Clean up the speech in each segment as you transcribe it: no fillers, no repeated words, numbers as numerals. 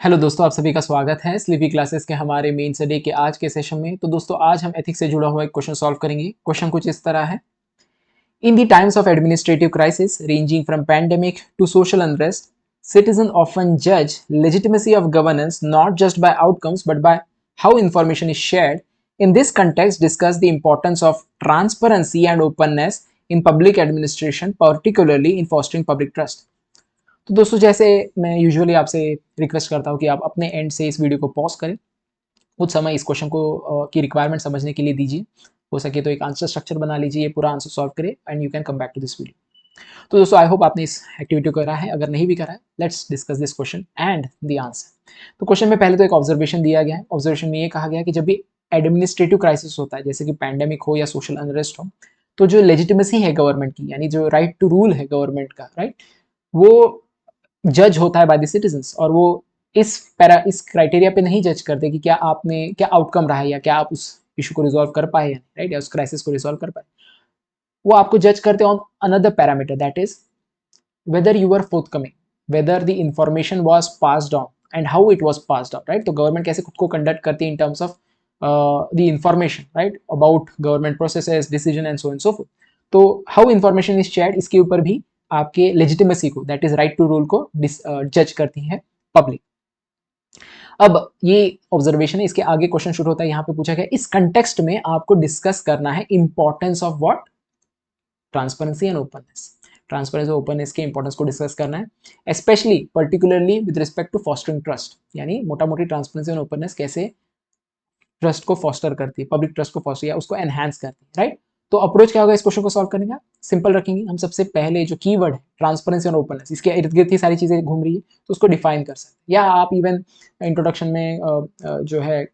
Hello दोस्तों, आप सभी का स्वागत है स्लीपी क्लासेस के हमारे मेन स्टडी के आज के सेशन में। तो दोस्तों, आज हम एथिक्स से जुड़ा हुआ एक क्वेश्चन सॉल्व करेंगे। क्वेश्चन कुछ इस तरह है। In the times of administrative crisis ranging from pandemic to social unrest, citizens often judge legitimacy of governance not just by outcomes but by how information is shared. In this context, discuss the importance of transparency and openness in public administration, particularly in fostering public trust. तो दोस्तों, जैसे मैं usually आपसे request करता हूँ कि आप अपने एंड से इस वीडियो को पॉज करें, कुछ समय इस क्वेश्चन को की रिक्वायरमेंट समझने के लिए दीजिए। हो सके तो एक आंसर स्ट्रक्चर बना लीजिए, पूरा आंसर सॉल्व करें and you can come back to this video. तो दोस्तों, आई होप आपने इस एक्टिविटी को करा है। अगर नहीं भी करा है, let's discuss this question and the answer. तो क्वेश्चन में पहले तो एक ऑब्जर्वेशन दिया गया है। ऑब्जर्वेशन में ये कहा गया है कि जब भी एडमिनिस्ट्रेटिव क्राइसिस होता है, जैसे कि पैंडेमिक हो या सोशल अनरेस्ट हो, तो जो लेजिटिमेसी है गवर्नमेंट की, यानी जो राइट टू रूल है गवर्नमेंट का, राइट, वो जज होता है बाय द सिटीजंस। और वो इस क्राइटेरिया पे नहीं जज करते कि क्या आउटकम रहा है या क्या आप उस इशू को रिजॉल्व कर पाए, राइट, या उस क्राइसिस को रिजॉल्व कर पाए। वो आपको जज करते हैं on another parameter, that is whether you are forthcoming, whether the information was passed on and how it was passed on, right. तो गवर्नमेंट कैसे खुद को कंडक्ट करती है in terms of the information, right, about government processes, decision and so far. तो how information is shared, इसके ऊपर भी आपके लेजिटिमेसी को, that is right to rule को जज करती है पब्लिक। अब ये ऑब्जर्वेशन है, इसके आगे क्वेश्चन शुरू होता है। यहाँ पे पूछा गया इस कंटेक्स्ट में आपको डिस्कस करना है importance of what, transparency and openness. Transparency और ओपननेस के इंपॉर्टेंस को डिस्कस करना है, specially particularly with respect to fostering trust. यानी मोटा मोटी ट्रांसपेरेंसी और ओपननेस कैसे ट्रस्ट को फॉस्टर करती है, पब्लिक ट्रस्ट को फॉस्टर या उसको एनहांस करती है, राइट। तो अप्रोच क्या होगा इस क्वेश्चन को सॉल्व करने का, सिंपल रखेंगे हम। सबसे पहले जो कीवर्ड है ट्रांसपेरेंसी और ओपननेस, इसके इर्द गिर्द ही सारी चीजें घूम रही है, तो उसको डिफाइन कर सकते हैं। या आप इवन इंट्रोडक्शन में जो है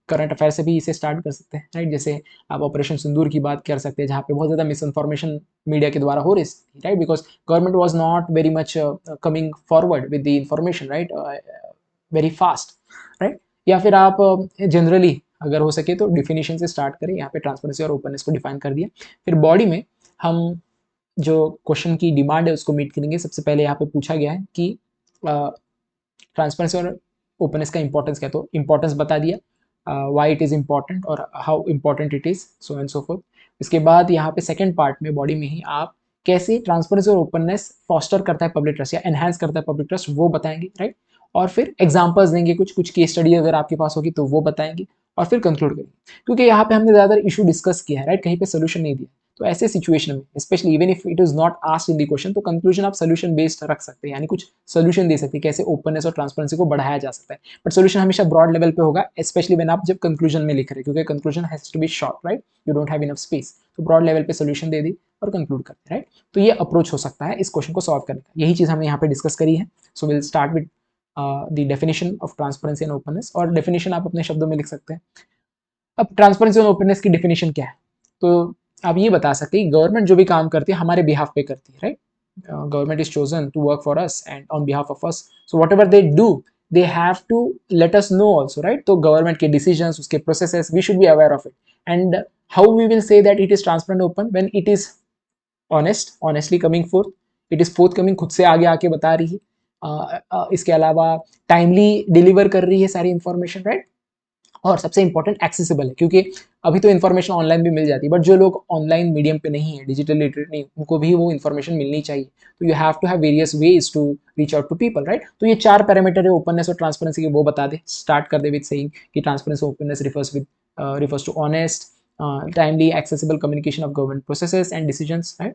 करंट अफेयर से भी इसे स्टार्ट कर सकते हैं, राइट। जैसे आप ऑपरेशन सिंदूर की बात कर सकते हैं, जहाँ पे बहुत ज़्यादा मिस इन्फॉर्मेशन मीडिया के द्वारा हो रही थी, right, because government was not very much coming forward with the information, right, very fast, right. या फिर आप जनरली अगर हो सके तो डिफिनीशन से स्टार्ट करें। यहाँ पे ट्रांसपेरेंसी और ओपननेस को डिफाइन कर दिया। फिर बॉडी में हम जो क्वेश्चन की डिमांड है उसको मीट करेंगे। सबसे पहले यहाँ पे पूछा गया है कि ट्रांसपेरेंसी और ओपननेस का इंपॉर्टेंस क्या है, तो इंपॉर्टेंस बता दिया, वाई इट इज़ इम्पॉर्टेंट और how important it is, so and so forth. इसके बाद यहाँ पे सेकंड पार्ट में बॉडी में ही आप कैसे ट्रांसपेरेंसी और ओपननेस फॉस्टर करता है पब्लिक ट्रस्ट या एनहांस करता है पब्लिक ट्रस्ट, वो बताएंगे, राइट। और फिर एग्जांपल्स देंगे, कुछ केस स्टडी अगर आपके पास होगी तो वो बताएंगे, और फिर कंक्लूड करेंगे। क्योंकि यहाँ पे हमने ज़्यादा इशू डिस्कस किया है, राइट, कहीं पे सोल्यूशन नहीं दिया। तो ऐसे सिचुएशन में specially even if it is not asked in the question, तो कंक्लूजन आप सोल्यूशन बेस्ड रख सकते हैं, यानी कुछ सोल्यूशन दे सकते हैं कैसे ओपननेस और ट्रांसपेरेंसी को बढ़ाया जा सकता है। बट सोल्यूशन हमेशा ब्रॉड लेवल पे होगा, स्पेशली व्हेन आप जब कंक्लूजन में लिख रहे हैं, क्योंकि conclusion has to be short, right, you don't have enough space. तो ब्रॉड लेवल पे सोल्यूशन दे दी और कंक्लूड करते हैं, राइट। तो ये अप्रोच हो सकता है इस क्वेश्चन को सॉल्व करने का। यही चीज़ हमने यहाँ पे डिस्कस करी है। So will start with the definition of transparency and openness, और डेफिनेशन आप अपने शब्दों में लिख सकते हैं। अब ट्रांसपेरेंसी और ओपननेस की डेफिनेशन क्या है, तो आप ये बता सकते हैं गवर्नमेंट जो भी काम करती है हमारे बिहाफ पे करती है, right. Government is chosen to work for us and on behalf of us, so whatever they do they have to let us know also, right. तो गवर्नमेंट के डिसीजंस, उसके processes, we should be aware of it. And how we will say that it is transparent open, when it is honestly coming forth, it is forthcoming, खुद से आगे आके बता रही है। इसके अलावा टाइमली डिलीवर कर रही है सारी इंफॉर्मेशन, राइट। और सबसे इंपॉर्टेंट एक्सेसिबल है, क्योंकि अभी तो इन्फॉर्मेशन ऑनलाइन भी मिल जाती है, बट जो लोग ऑनलाइन मीडियम पे नहीं है, डिजिटल लिटरेट नहीं, उनको भी वो इन्फॉर्मेशन मिलनी चाहिए। तो you have to have various ways to reach out to people, right. तो ये चार पैरामीटर है ओपननेस और ट्रांसपेरेंसी के, वो बता दे। स्टार्ट कर दे विद सेइंग कि transparency openness refers to honest, timely accessible communication of government processes and decisions, right,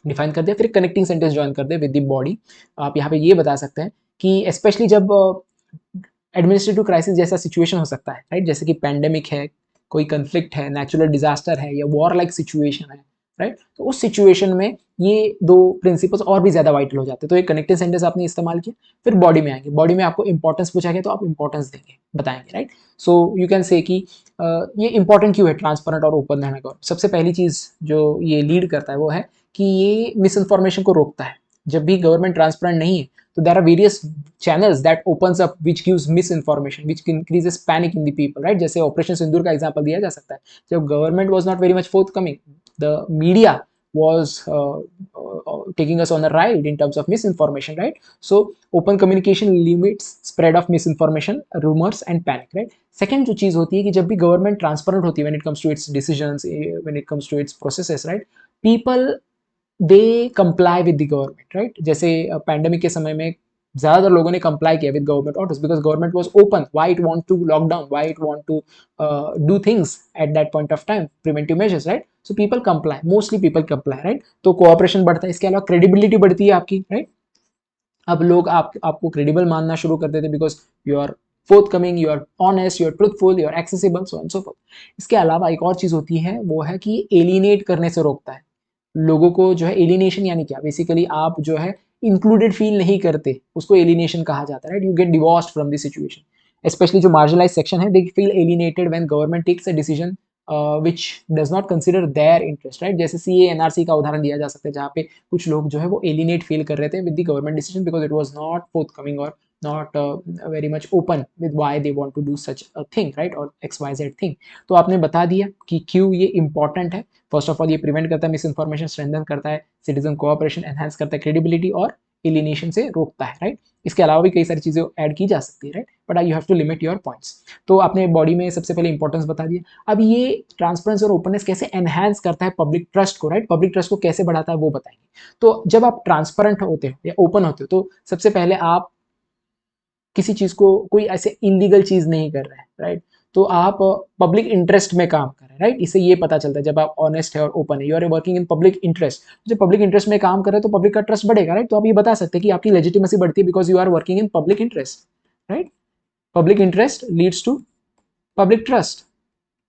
define कर दिया। फिर कनेक्टिंग सेंटेंस ज्वाइन कर दे विद द बॉडी। आप यहाँ पे ये बता सकते हैं कि स्पेशली जब एडमिनिस्ट्रेटिव क्राइसिस जैसा सिचुएशन हो सकता है, राइट, जैसे कि पैंडेमिक है, कोई कंफ्लिक्ट है, नेचुरल डिजास्टर है, या वॉर लाइक सिचुएशन है, राइट। तो उस सिचुएशन में ये दो प्रिंसिपल्स और भी ज्यादा वाइटल हो जाते हैं। तो एक कनेक्टिंग सेंटेंस आपने इस्तेमाल किया। फिर बॉडी में आएंगे, बॉडी में आपको इंपॉर्टेंस पूछा गया तो आप इंपॉर्टेंस देंगे, बताएंगे, right. So you can say कि ये इंपॉर्टेंट क्यों है ट्रांसपेरेंट और ओपन रहने का। सबसे पहली चीज जो ये लीड करता है वो है कि ये मिस इन्फॉर्मेशन को रोकता है। जब भी गवर्नमेंट ट्रांसपेरेंट नहीं है, तो there are various channels that opens up which gives misinformation, which increases panic in the people, right। जैसे ऑपरेशन सिंदूर का एग्जांपल दिया जा सकता है। जब government was not very much forthcoming, the media was taking us on a ride in terms of misinformation, right? So open communication limits spread of misinformation, rumors and panic, right? Second जो चीज होती है कि जब भी government transparent होती है when it comes to its decisions, when it comes to its processes, right, people they comply with the government, right? जैसे पैंडेमिक के समय में ज्यादातर लोगों ने कंप्लाई किया with government orders because government was open, why it want to lock down, why it want to do things at that point of time, preventive measures, right? So people comply, mostly people comply, right? तो cooperation बढ़ता है, इसके अलावा credibility बढ़ती है आपकी, right? अब लोग आपको क्रेडिबल मानना शुरू कर देते because you are forthcoming, you are honest, you are truthful, you are accessible, so and so forth. इसके अलावा एक और चीज होती है, वो है कि एलिनेट करने से रोकता है लोगों को, जो है एलिनेशन यानी क्या, बेसिकली आप जो है इंक्लूडेड फील नहीं करते, उसको एलिनेशन कहा जाता है, right? You get divorced from this situation. Specially जो मार्जिनलाइज सेक्शन है, they feel alienated when government takes a decision which does not consider their interest, right? जैसे सीए एनआरसी का उदाहरण दिया जा सकता है, जहाँ पे कुछ लोग जो है वो एलिनेट फील कर रहे थे with the government decision because it was not forth और not very much open with why they want to do such a thing, right? और एक्स वाई जेड थिंग। तो आपने बता दिया कि क्यों ये इंपॉर्टेंट है। फर्स्ट ऑफ ऑल ये प्रिवेंट करता है मिस इन्फॉर्मेशन, स्ट्रेंथन करता है सिटीजन कोऑपरेशन, एनहांस करता है क्रेडिबिलिटी और एलिनेशन से रोकता है, राइट? इसके अलावा भी कई सारी चीजें ऐड की जा सकती है, right? But you have to limit your points. तो आपने बॉडी में सबसे पहले इंपॉर्टेंस बता दिया। अब ये ट्रांसपेरेंसी और ओपननेस कैसे एनहांस करता है पब्लिक ट्रस्ट को, राइट? पब्लिक ट्रस्ट को कैसे बढ़ाता है वो बताएंगे। तो जब आप ट्रांसपेरेंट होते हो या ओपन होते हो, तो सबसे पहले आप किसी चीज को, कोई ऐसे इलीगल चीज नहीं कर रहे हैं, राइट? तो आप पब्लिक इंटरेस्ट में काम कर रहे हैं, राइट? इससे ये पता चलता है जब आप ऑनेस्ट है और ओपन है, you are working in public interest. जब पब्लिक इंटरेस्ट में काम कर रहे हैं तो पब्लिक का ट्रस्ट बढ़ेगा, राइट? तो आप ये बता सकते हैं कि आपकी लेजिटिमेसी बढ़ती है because you are working in public interest, right? Public interest leads to public trust,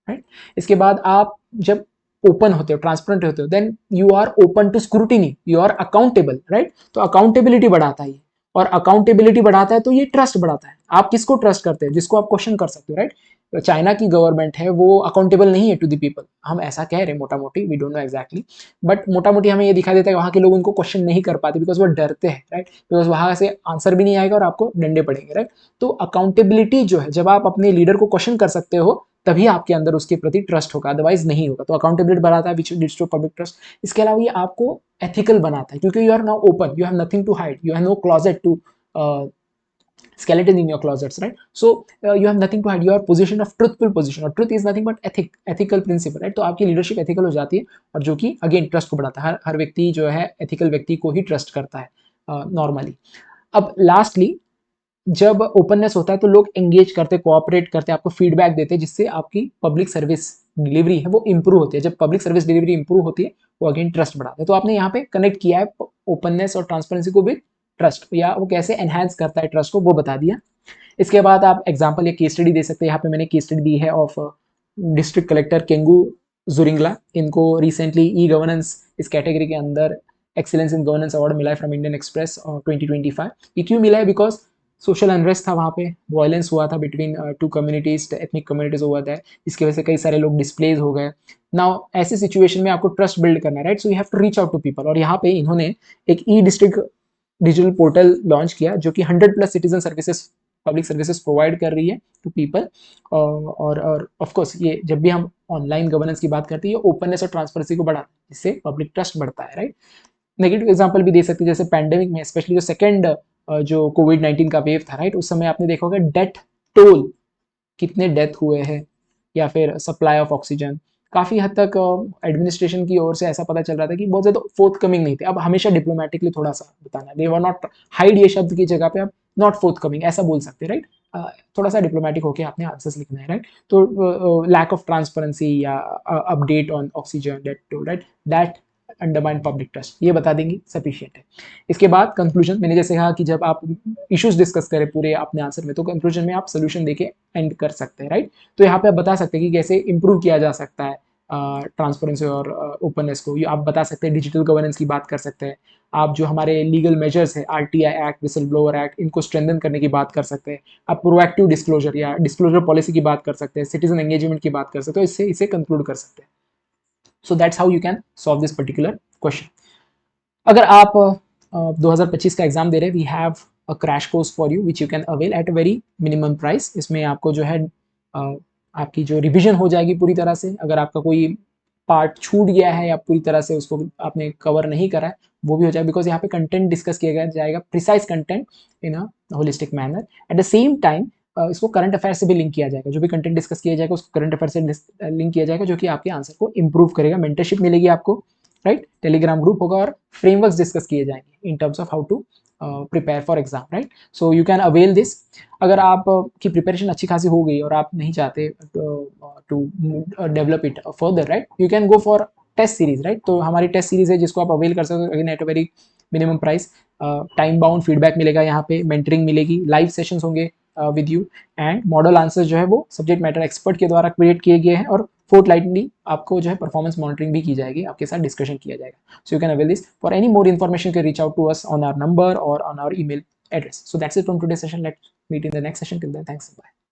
right? इसके बाद आप जब ओपन होते हो, ट्रांसपेरेंट होते हो, then you are open to scrutiny, you are accountable, right? तो अकाउंटेबिलिटी बढ़ाता है, और अकाउंटेबिलिटी बढ़ाता है तो ये ट्रस्ट बढ़ाता है। आप किसको ट्रस्ट करते हैं? जिसको आप क्वेश्चन कर सकते हो, राइट? चाइना की गवर्नमेंट है वो अकाउंटेबल नहीं है टू द पीपल, हम ऐसा कह रहे हैं मोटा मोटी, we don't know exactly, but मोटा मोटी हमें ये दिखाई देता है वहां के लोग उनको क्वेश्चन नहीं कर पाते बिकॉज वो डरते हैं, राइट? बिकॉज वहां से आंसर भी नहीं आएगा और आपको डंडे पड़ेंगे, राइट? तो अकाउंटेबिलिटी जो है, जब आप अपने लीडर को क्वेश्चन कर सकते हो तभी आपके अंदर उसके प्रति ट्रस्ट होगा, अदरवाइज नहीं होगा। तो अकाउंटेबिलिटी बढ़ाता है which leads to public trust. इसके अलावा ये आपको एथिकल बनाता है क्योंकि you are now open, you have nothing to hide, you have no closet to skeleton in your closets, right? So you have nothing to hide, you are position of truthful position, और truth is nothing but ethical principle, right? तो आपकी leadership ethical हो जाती है, और जो कि again trust को बढ़ाता है। हर व्यक्ति जो है एथिकल व्यक्ति को ही ट्रस्ट करता है नॉर्मली। अब लास्टली जब ओपननेस होता है तो लोग एंगेज करते, कोऑपरेट करते, आपको फीडबैक देते हैं, जिससे आपकी पब्लिक सर्विस डिलीवरी है वो इंप्रूव होती है। जब पब्लिक सर्विस डिलीवरी इंप्रूव होती है वो अगेन ट्रस्ट बढ़ाता है। तो आपने यहाँ पे कनेक्ट किया है ओपननेस और ट्रांसपेरेंसी को विद ट्रस्ट, या वो कैसे एनहांस करता है ट्रस्ट को वो बता दिया। इसके बाद आप एग्जांपल या केस स्टडी दे सकते हैं। यहाँ पे मैंने केस स्टडी दी है ऑफ डिस्ट्रिक्ट कलेक्टर केंगू जुरिंगला। इनको रिसेंटली ई गवर्नेंस इस कैटेगरी के अंदर एक्सीलेंस इन गवर्नेंस अवार्ड मिला है फ्रॉम इंडियन एक्सप्रेस 2025। ये क्यों मिला है? बिकॉज सोशल अनरेस्ट था वहाँ पे, वायलेंस हुआ था between two communities, ethnic communities हुआ था, इसकी वजह से कई सारे लोग डिस्प्लेज हो गए। नाउ ऐसी सिचुएशन में आपको ट्रस्ट बिल्ड करना है, right? So you have to reach out to people, और यहाँ पे इन्होंने एक e district digital portal launch किया जो कि 100+ citizen services, public services provide कर रही है टू पीपल। और ऑफ कोर्स ये जब भी हम ऑनलाइन गवर्नेंस की बात करते हैं, ये ओपननेस और ट्रांसपेरेंसी को बढ़ाता है, जिससे पब्लिक ट्रस्ट बढ़ता है, राइट? नेगेटिव एग्जांपल भी दे सकते हैं, जैसे पैंडेमिक में स्पेशली जो सेकंड जो कोविड-19 का वेव था, राइट? उस समय आपने देखा होगा डेथ टोल, कितने डेथ हुए हैं, या फिर सप्लाई ऑफ ऑक्सीजन, काफ़ी हद तक एडमिनिस्ट्रेशन की ओर से ऐसा पता चल रहा था कि बहुत ज़्यादा फोर्थ कमिंग नहीं थे। अब हमेशा डिप्लोमेटिकली थोड़ा सा बताना, दे वर नॉट हाइड, ये शब्द की जगह पे आप नॉट फोर्थ कमिंग ऐसा बोल सकते हैं, राइट? थोड़ा सा डिप्लोमेटिक होकर आपने आंसर्स लिखना है, राइट? तो लैक ऑफ ट्रांसपेरेंसी या update on oxygen death toll, right, that undermine public trust, ये बता देंगे सफिशिएंट है। इसके बाद कंक्लूजन, मैंने जैसे कहा कि जब आप इश्यूज डिस्कस करें पूरे अपने आंसर में, तो कंक्लूजन में आप सोल्यूशन देके एंड कर सकते हैं, राइट? तो यहाँ पे आप बता सकते हैं कि कैसे इंप्रूव किया जा सकता है ट्रांसपेरेंसी और ओपननेस को। आप बता सकते हैं, डिजिटल गवर्नेंस की बात कर सकते हैं आप, जो हमारे लीगल मेजर्स है, RTI act, whistle blower act, इनको स्ट्रेंथन करने की बात कर सकते हैं आप, प्रोएक्टिव डिस्क्लोजर या डिस्क्लोजर पॉलिसी की बात कर सकते हैं, सिटीजन एंगेजमेंट की बात कर सकते हो, इससे इसे कंक्लूड कर सकते हैं। So that's how you can solve this particular question. अगर आप 2025 का एग्जाम दे रहे हैं, we have a crash course for you which you can avail at a very minimum price. इसमें आपको जो है आपकी जो रिवीजन हो जाएगी पूरी तरह से। अगर आपका कोई पार्ट छूट गया है या पूरी तरह से उसको आपने कवर नहीं करा है वो भी हो जाएगा, बिकॉज यहाँ पे कंटेंट डिस्कस किया जाएगा, precise content in a holistic manner. At the same time इसको करंट अफेयर से भी लिंक किया जाएगा, जो भी कंटेंट डिस्कस किया जाएगा उसको करंट अफेयर से लिंक किया जाएगा, जो कि आपके आंसर को इंप्रूव करेगा। मेंटरशिप मिलेगी आपको, राइट, टेलीग्राम ग्रुप होगा और फ्रेमवर्क्स डिस्कस किए जाएंगे in terms of how to prepare for exam, right. So you can avail this. अगर आप की प्रिपरेशन अच्छी खासी हो गई और आप नहीं चाहते to develop it further, right, you can go for test series, right. तो हमारी टेस्ट सीरीज है जिसको आप अवेल कर सकते हो again eight a very minimum price. Time bound feedback मिलेगा, यहाँ पे मेंटरिंग मिलेगी, लाइव सेशंस होंगे with you, and model answer जो है वो सब्जेक्ट मैटर एक्सपर्ट के द्वारा क्रिएट किए गए हैं, और फोर्टनाइटली आपको जो है परफॉर्मेंस मॉनिटरिंग भी की जाएगी, आपके साथ डिस्कशन किया जाएगा। So you can avail this. For any more information can reach out to us on our number और on our email address. So that's it from today's session. Let's meet in the next session. Till then, thanks. Bye.